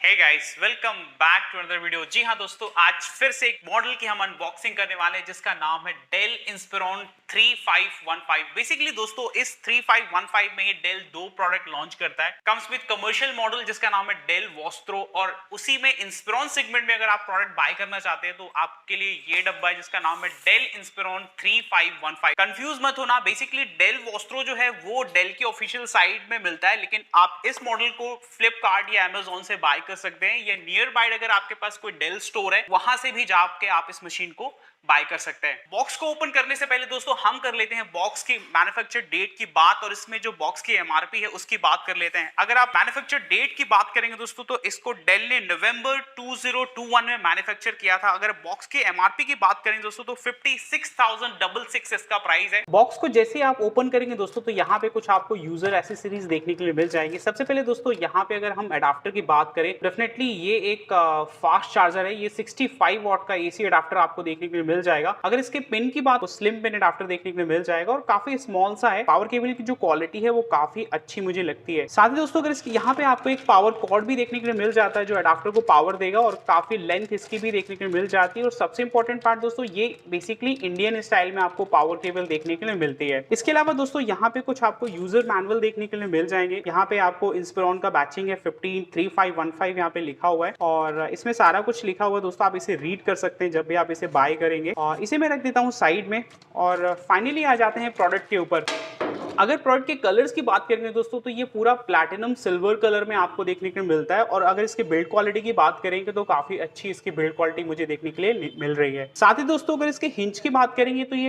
Hey guys, welcome back to another video. जी हाँ दोस्तों, आज फिर से एक मॉडल की हम अनबॉक्सिंग करने वाले हैं जिसका नाम है डेल इंस्पिरॉन 3515। बेसिकली दोस्तों इस 3515 में ही डेल दो प्रोडक्ट लॉन्च करता है। कम्स विद कमर्शियल मॉडल जिसका नाम है डेल वॉस्त्रो, और उसी में इंस्पिरॉन सेगमेंट में अगर आप प्रोडक्ट बाय करना चाहते हैं तो आपके लिए ये डब्बा है जिसका नाम है डेल इंस्पिरॉन 3515। कंफ्यूज मत होना, बेसिकली डेल वॉस्त्रो जो है वो डेल की ऑफिशियल साइट में मिलता है, लेकिन आप इस मॉडल को फ्लिपकार्ट या अमेजोन से बाय कर सकते हैं, या नियर बाय अगर आपके पास कोई डेल स्टोर है वहां से भी जाके आप इस मशीन को बाय कर सकते हैं। बॉक्स को ओपन करने से पहले दोस्तों हम कर लेते हैं बॉक्स की मैन्युफैक्चर डेट की बात, और इसमें जो बॉक्स की एमआरपी है उसकी बात कर लेते हैं। अगर आप मैन्युफैक्चर डेट की बात करेंगे दोस्तों तो इसको डेल ने नवंबर 2021 में मैन्युफैक्चर किया था। अगर बॉक्स की एमआरपी की बात करें दोस्तों तो 56,666 इसका प्राइस है। बॉक्स को जैसे ही आप ओपन करेंगे दोस्तों तो यहाँ पे कुछ आपको यूजर एसेसरीज देखने के लिए मिल जाएंगे। सबसे पहले दोस्तों यहाँ पे अगर हम एडाप्टर की बात करें, डेफिनेटली ये एक फास्ट चार्जर है। ये 65 वॉट का एसी एडाप्टर आपको देखने के लिए मिल जाएगा। अगर इसके पिन की बात तो स्लिम पिन एडाप्टर देखने के लिए मिल जाएगा और काफी स्मॉल सा है। पावर केबल की जो क्वालिटी है वो काफी अच्छी मुझे लगती है। साथ ही दोस्तों अगर इसकी यहाँ पे आपको एक पावर कॉर्ड भी देखने के लिए मिल जाता है जो एडाप्टर को पावर देगा, और काफी लेंथ इसकी भी देखने के लिए मिल जाती है। और सबसे इंपॉर्टेंट पार्ट दोस्तों, ये बेसिकली इंडियन स्टाइल में आपको पावर केबल देखने के लिए मिलती है। इसके अलावा दोस्तों यहाँ पे कुछ आपको यूजर मैनुअल देखने के लिए मिल जाएंगे। यहाँ पे आपको इंस्पिरॉन का बैचिंग है 153515 यहाँ पे लिखा हुआ है, और इसमें सारा कुछ लिखा हुआ है दोस्तों। आप इसे रीड कर सकते हैं जब भी आप इसे बाय करेंगे। और इसे मैं रख देता हूँ साइड में, और फाइनली आ जाते हैं प्रोडक्ट के ऊपर। अगर प्रोडक्ट के कलर्स की बात करेंगे दोस्तों तो ये पूरा प्लैटिनम सिल्वर कलर में आपको देखने को मिलता है। और अगर इसकी बिल्ड क्वालिटी की बात करेंगे तो काफी अच्छी इसकी बिल्ड क्वालिटी मुझे देखने के लिए मिल रही है। साथ ही दोस्तों अगर इसके हिंज की बात करेंगे तो ये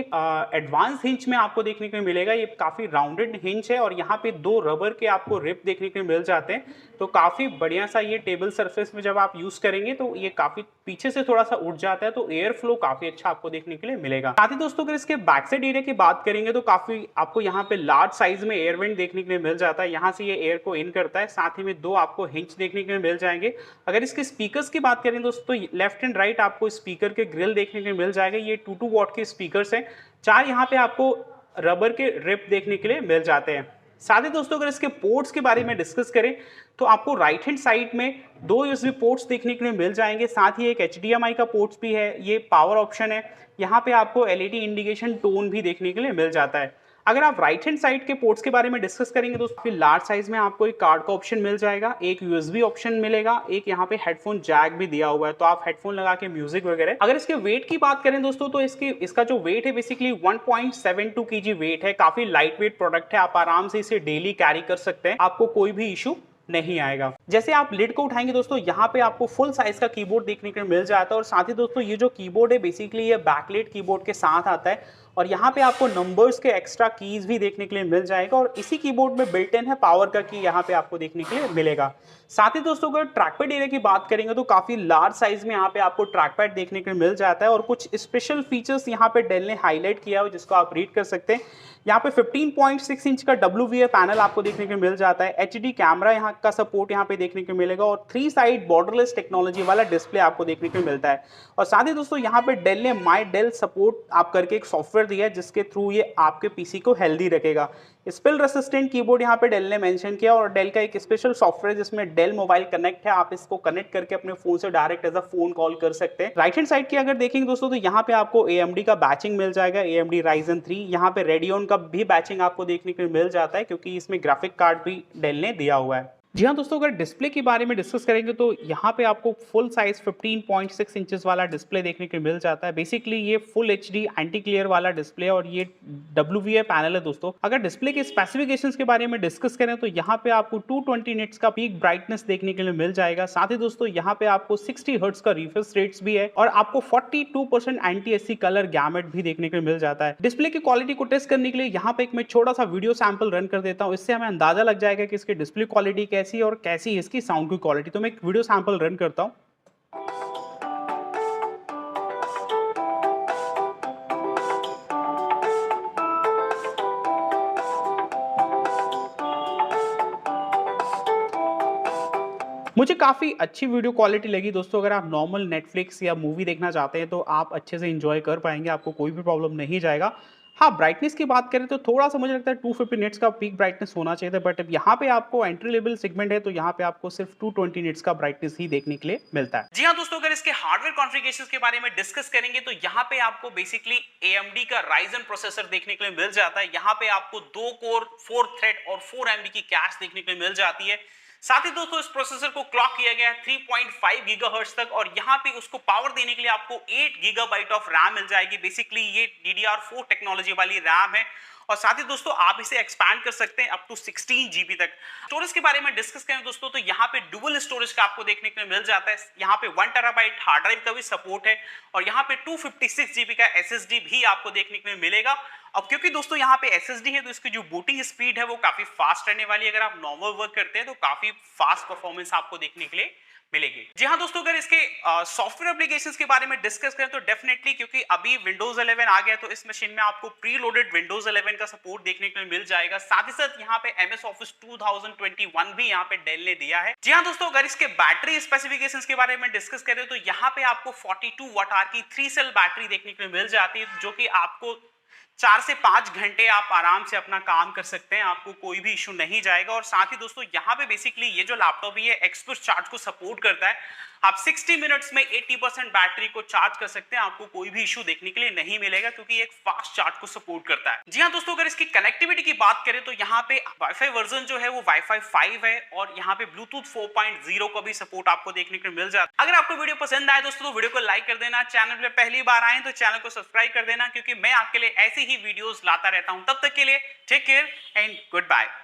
एडवांस हिंज में आपको देखने को मिलेगा। ये काफी राउंडेड हिंज है, और यहाँ पे दो रबर के आपको रिप देखने को मिल जाते हैं। तो काफी बढ़िया सा ये टेबल सरफेस में जब आप यूज करेंगे तो ये काफी पीछे से थोड़ा सा उठ जाता है, तो एयर फ्लो काफी अच्छा आपको देखने के लिए मिलेगा। साथ ही दोस्तों अगर इसके बैक साइड एरिया की बात करेंगे तो काफी आपको यहाँ पे लार्ज साइज में एयर वेंट देखने के लिए मिल जाता है। यहाँ से ये एयर को इन करता है। साथ ही में दो आपको हिंज देखने के लिए मिल जाएंगे। अगर इसके स्पीकर्स की बात करें दोस्तों, लेफ्ट एंड राइट आपको स्पीकर के ग्रिल देखने के लिए मिल जाएगा। ये 22 वॉट के स्पीकर्स हैं। चार यहाँ पे आपको रबर के रिप देखने के लिए मिल जाते हैं। साथ ही दोस्तों अगर इसके पोर्ट्स के बारे में डिस्कस करें तो आपको राइट हैंड साइड में दो यूएसबी पोर्ट्स देखने के लिए मिल जाएंगे। साथ ही एक HDMI का पोर्ट्स भी है। ये पावर ऑप्शन है। यहाँ पे आपको LED इंडिकेशन टोन भी देखने के लिए मिल जाता है। अगर आप राइट हैंड साइड के पोर्ट्स के बारे में डिस्कस करेंगे तो फिर लार्ज साइज में आपको एक कार्ड का ऑप्शन मिल जाएगा, एक यूएसबी ऑप्शन मिलेगा, एक यहाँ पे हेडफोन जैक भी दिया हुआ है, तो आप हेडफोन लगा के म्यूजिक वगैरह। अगर इसके वेट की बात करें दोस्तों तो इसका जो वेट है बेसिकली 1.72 kg वेट है। काफी लाइट वेट प्रोडक्ट है। आप आराम से इसे डेली कैरी कर सकते हैं, आपको कोई भी इशू नहीं आएगा। जैसे आप लिड को उठाएंगे दोस्तों, यहाँ पे आपको फुल साइज का कीबोर्ड देखने को मिल जाता है। और साथ ही दोस्तों ये जो कीबोर्ड है बेसिकली ये बैकलाइट कीबोर्ड के साथ आता है, और यहाँ पे आपको नंबर्स के एक्स्ट्रा कीज भी देखने के लिए मिल जाएगा। और इसी कीबोर्ड में बिल्ट इन है पावर का की, यहाँ पे आपको देखने के लिए मिलेगा। साथ ही दोस्तों अगर ट्रैकपैड एरिया की बात करेंगे तो काफी लार्ज साइज में यहाँ पे आपको ट्रैकपैड देखने को मिल जाता है, और कुछ स्पेशल फीचर्स यहाँ पे डेल ने हाईलाइट किया है जिसको आप रीड कर सकते हैं। यहाँ पे 15.6 इंच का WVA पैनल आपको देखने को मिल जाता है। HD कैमरा यहाँ का सपोर्ट यहाँ पे देखने को मिलेगा, और 3 साइड बॉर्डरलेस टेक्नोलॉजी वाला डिस्प्ले आपको देखने को मिलता है। और साथ ही दोस्तों यहाँ पे डेल ने माई डेल सपोर्ट आप करके एक सॉफ्टवेयर दिया है जिसके थ्रू ये आपके पीसी को हेल्दी रखेगा। स्पिल रेसिस्टेंट कीबोर्ड यहाँ पे डेल ने मेंशन किया, और डेल का एक स्पेशल सॉफ्टवेयर जिसमें डेल मोबाइल कनेक्ट है। आप इसको कनेक्ट करके अपने फोन से direct as a phone call कर सकते हैं। राइट हैंड साइड की अगर देखेंगे दोस्तों तो यहाँ पे आपको AMD का बैचिंग मिल जाएगा, AMD Ryzen 3। यहाँ पे Radeon का भी बैचिंग आपको देखने को मिल जाता है, क्योंकि इसमें ग्राफिक कार्ड भी डेल ने दिया हुआ है। जी हाँ दोस्तों, अगर डिस्प्ले के बारे में डिस्कस करेंगे तो यहाँ पे आपको फुल साइज 15.6 इंचेस वाला डिस्प्ले देखने को मिल जाता है। बेसिकली ये फुल HD एंटी क्लियर वाला डिस्प्ले, और ये WVA पैनल है दोस्तों। अगर डिस्प्ले के स्पेसिफिकेशंस के बारे में डिस्कस करें तो यहाँ पे आपको 220 निट्स का पीक ब्राइटनेस देखने के लिए मिल जाएगा। साथ ही दोस्तों यहाँ पे आपको 60 हर्ट्ज का रिफ्रेश रेट्स भी है, और आपको 42% एंटी-SC कलर गैमेट भी देखने को मिल जाता है। डिस्प्ले की क्वालिटी को टेस्ट करने के लिए यहाँ पे एक मैं छोटा सा वीडियो सैंपल रन कर देता हूँ। इससे हमें अंदाजा लग जाएगा कि इसकी डिस्प्ले क्वालिटी कैसी और कैसी इसकी साउंड की क्वालिटी। तो मैं एक वीडियो सैंपल रन करता हूं। मुझे काफ़ी अच्छी वीडियो क्वालिटी लगी दोस्तों। अगर आप नॉर्मल नेटफ्लिक्स या मूवी देखना चाहते हैं तो आप अच्छे से एंजॉय कर पाएंगे, आपको कोई भी प्रॉब्लम नहीं जाएगा। हाँ, ब्राइटनेस की बात करें तो थोड़ा-सा मुझे लगता है 250 निट्स का पीक ब्राइटनेस होना चाहिए था, बट अब यहाँ पे आपको एंट्री लेवल सेगमेंट है, तो यहाँ पे आपको सिर्फ 220 निट्स का ब्राइटनेस ही देखने के लिए मिलता है। जी हाँ दोस्तों, अगर इसके हार्डवेयर कॉन्फ़िगरेशंस के बारे में डिस्कस करेंगे तो यहाँ पे आपको बेसिकली AMD का Ryzen प्रोसेसर देखने के लिए मिल जाता है। यहाँ पे आपको 2 कोर 4 थ्रेड और 4 MB की कैश देखने के लिए मिल जाती है। साथ ही दोस्तों इस प्रोसेसर को क्लॉक किया गया है 3.5 गीगाहर्ट्ज तक, और यहाँ पे उसको पावर देने के लिए आपको 8 गीगाबाइट ऑफ रैम मिल जाएगी। बेसिकली ये DDR4 टेक्नोलॉजी वाली रैम है, और साथ ही दोस्तों आप इसे एक्सपैंड कर सकते हैं अप टू 16 जीबी तक। स्टोरेज के बारे में डिस्कस करें दोस्तों तो यहाँ पे डुअल स्टोरेज का आपको देखने को मिल जाता है। यहाँ पे 1 टेराबाइट हार्ड ड्राइव का भी सपोर्ट है, और यहाँ पे 256 जीबी का SSD भी आपको देखने को मिलेगा। अब क्योंकि दोस्तों यहाँ पे SSD है तो इसकी जो बूटिंग स्पीड है वो काफी फास्ट रहने वाली है। अगर आप नॉर्मल वर्क करते हैं तो काफी फास्ट परफॉर्मेंस आपको देखने के लिए मिलेगी। जी हाँ दोस्तों, अगर इसके सॉफ्टवेयर एप्लीकेशंस के बारे में डिस्कस करें तो डेफिनेटली, क्योंकि अभी विंडोज 11 आ गया तो इस मशीन में आपको प्री लोडेड विंडोज 11 का सपोर्ट देखने को मिल जाएगा। साथ ही साथ यहाँ पे MS Office 2021 भी यहाँ पे डेल ने दिया है। जी हाँ दोस्तों, अगर इसके बैटरी स्पेसिफिकेशंस के बारे में डिस्कस करें तो यहाँ पे आपको 42 वाट आवर की 3 सेल बैटरी देखने को मिल जाती है, जो कि आपको 4 से 5 घंटे आप आराम से अपना काम कर सकते हैं, आपको कोई भी इशू नहीं जाएगा। और साथ ही दोस्तों यहाँ पे बेसिकली ये जो लैपटॉप है एक्सप्रेस चार्ज को सपोर्ट करता है। आप 60 मिनट्स में 80% बैटरी को चार्ज कर सकते हैं, आपको कोई भी इशू देखने के लिए नहीं मिलेगा, क्योंकि एक फास्ट चार्ज को सपोर्ट करता है। जी हाँ दोस्तों, अगर इसकी कनेक्टिविटी की बात करें तो यहाँ पे वाईफाई वर्जन जो है वो वाईफाई 5 है, और यहाँ पे ब्लूटूथ 4.0 का भी सपोर्ट आपको देखने को मिल जाता है। अगर आपको वीडियो पसंद आए दोस्तों तो वीडियो को लाइक कर देना, चैनल पे पहली बार आए तो चैनल को सब्सक्राइब कर देना, क्योंकि मैं आपके लिए ऐसे ही वीडियोस लाता रहता हूं। तब तक के लिए take care and good bye.